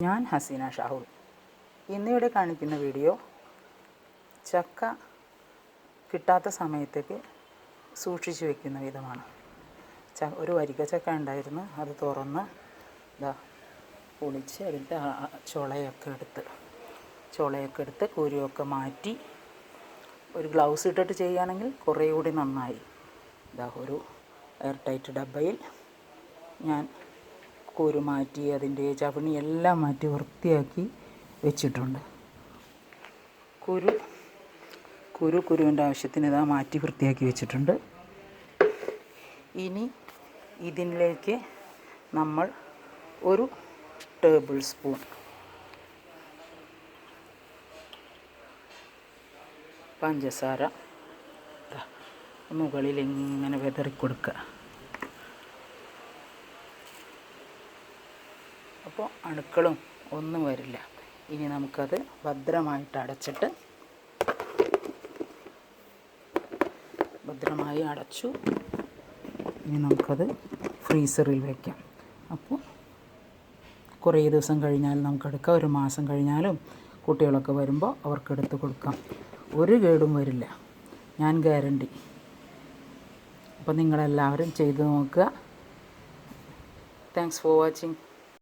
ഞാൻ ഹസീന ഷാഹുൽ. ഇന്നിവിടെ കാണിക്കുന്ന വീഡിയോ ചക്ക കിട്ടാത്ത സമയത്തേക്ക് സൂക്ഷിച്ചു വെക്കുന്ന വിധമാണ്. ഒരു വരിക്ക ചക്ക ഉണ്ടായിരുന്നു, അത് തുറന്ന് പൊളിച്ച് അതിൻ്റെ ചുളയൊക്കെ എടുത്ത് കുരുവൊക്കെ മാറ്റി ഒരു ഗ്ലൗസ് ഇട്ടിട്ട് ചെയ്യുകയാണെങ്കിൽ കുറേ കൂടി നന്നായി. ഒരു എയർ ടൈറ്റ് ഡബ്ബയിൽ ഞാൻ കുരു മാറ്റി അതിൻ്റെ ചവണിയെല്ലാം മാറ്റി വൃത്തിയാക്കി വെച്ചിട്ടുണ്ട്. കുരുവിൻ്റെ ആവശ്യത്തിന് മാറ്റി വൃത്തിയാക്കി വെച്ചിട്ടുണ്ട്. ഇനി ഇതിലേക്ക് നമ്മൾ ഒരു ടേബിൾ സ്പൂൺ പഞ്ചസാര മുകളിൽ ഇങ്ങനെ വിതറിക്കൊടുക്കുക. അപ്പോൾ അണുക്കളും ഒന്നും വരില്ല. ഇനി നമുക്കത് ഭദ്രമായിട്ട് ഭദ്രമായി അടച്ചു. ഇനി നമുക്കത് ഫ്രീസറിൽ വയ്ക്കാം. അപ്പോൾ കുറേ ദിവസം കഴിഞ്ഞാൽ നമുക്കെടുക്കാം. ഒരു മാസം കഴിഞ്ഞാലും കുട്ടികളൊക്കെ വരുമ്പോൾ അവർക്കെടുത്ത് കൊടുക്കാം. ഒരു കേടും വരില്ല, ഞാൻ ഗ്യാരണ്ടി. അപ്പോൾ നിങ്ങളെല്ലാവരും ചെയ്ത് നോക്കുക. Thanks for watching.